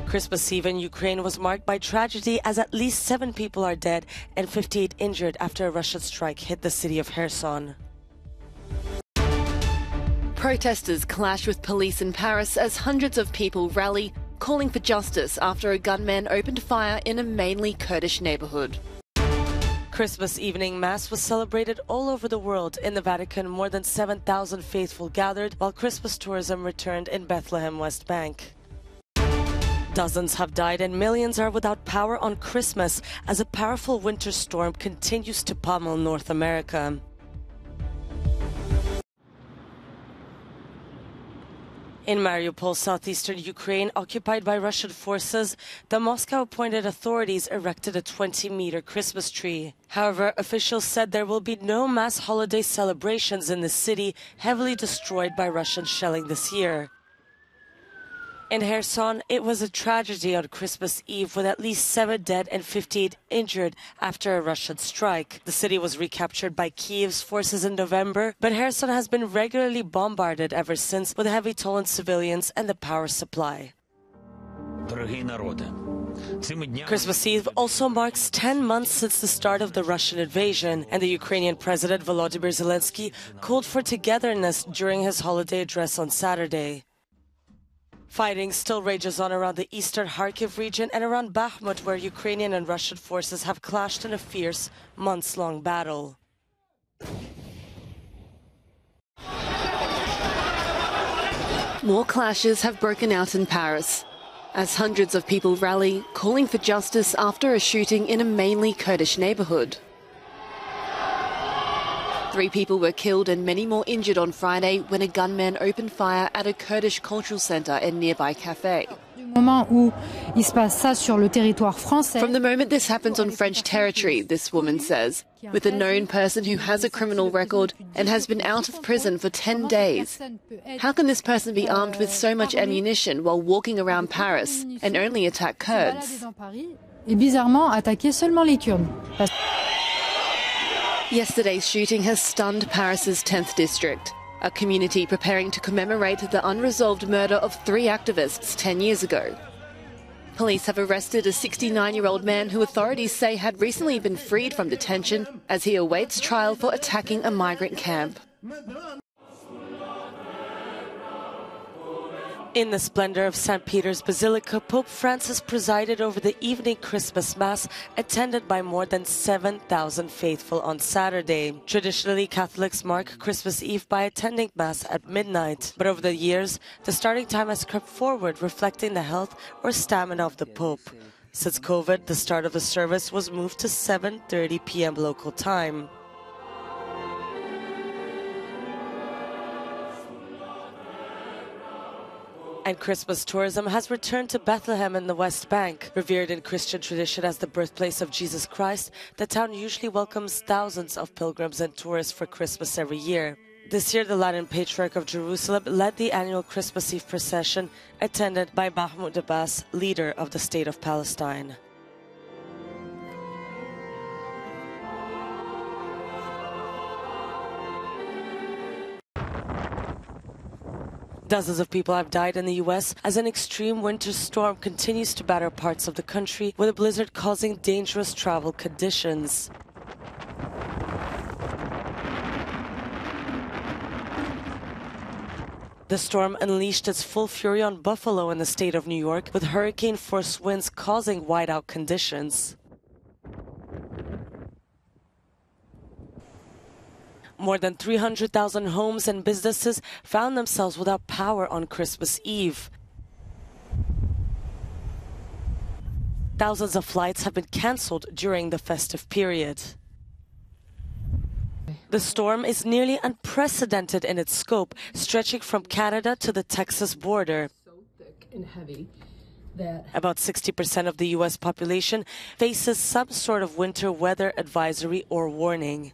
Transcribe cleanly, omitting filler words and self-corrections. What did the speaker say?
Christmas Eve in Ukraine was marked by tragedy as at least 7 people are dead and 58 injured after a Russian strike hit the city of Kherson. Protesters clash with police in Paris as hundreds of people rally, calling for justice after a gunman opened fire in a mainly Kurdish neighborhood. Christmas evening Mass was celebrated all over the world. In the Vatican, more than 7,000 faithful gathered, while Christmas tourism returned in Bethlehem, West Bank. Dozens have died and millions are without power on Christmas as a powerful winter storm continues to pummel North America. In Mariupol, southeastern Ukraine, occupied by Russian forces, the Moscow-appointed authorities erected a 20-meter Christmas tree. However, officials said there will be no mass holiday celebrations in the city, heavily destroyed by Russian shelling this year. In Kherson, it was a tragedy on Christmas Eve with at least 7 dead and 58 injured after a Russian strike. The city was recaptured by Kiev's forces in November, but Kherson has been regularly bombarded ever since with a heavy toll on civilians and the power supply. Christmas Eve also marks 10 months since the start of the Russian invasion, and the Ukrainian President Volodymyr Zelensky called for togetherness during his holiday address on Saturday. Fighting still rages on around the eastern Kharkiv region and around Bakhmut, where Ukrainian and Russian forces have clashed in a fierce, months-long battle. More clashes have broken out in Paris as hundreds of people rally, calling for justice after a shooting in a mainly Kurdish neighborhood. 3 people were killed and many more injured on Friday when a gunman opened fire at a Kurdish cultural center in a nearby cafe. From the moment this happens on French territory, this woman says, with a known person who has a criminal record and has been out of prison for 10 days. How can this person be armed with so much ammunition while walking around Paris and only attack Kurds? Yesterday's shooting has stunned Paris's 10th district, a community preparing to commemorate the unresolved murder of 3 activists 10 years ago. Police have arrested a 69-year-old man who authorities say had recently been freed from detention as he awaits trial for attacking a migrant camp. In the splendor of St. Peter's Basilica, Pope Francis presided over the evening Christmas Mass, attended by more than 7,000 faithful on Saturday. Traditionally, Catholics mark Christmas Eve by attending Mass at midnight. But over the years, the starting time has crept forward, reflecting the health or stamina of the Pope. Since COVID, the start of the service was moved to 7:30 p.m. local time. And Christmas tourism has returned to Bethlehem in the West Bank. Revered in Christian tradition as the birthplace of Jesus Christ, the town usually welcomes thousands of pilgrims and tourists for Christmas every year. This year, the Latin Patriarch of Jerusalem led the annual Christmas Eve procession, attended by Mahmoud Abbas, leader of the State of Palestine. Dozens of people have died in the U.S. as an extreme winter storm continues to batter parts of the country, with a blizzard causing dangerous travel conditions. The storm unleashed its full fury on Buffalo in the state of New York, with hurricane-force winds causing whiteout conditions. More than 300,000 homes and businesses found themselves without power on Christmas Eve. Thousands of flights have been cancelled during the festive period. The storm is nearly unprecedented in its scope, stretching from Canada to the Texas border. About 60% of the U.S. population faces some sort of winter weather advisory or warning.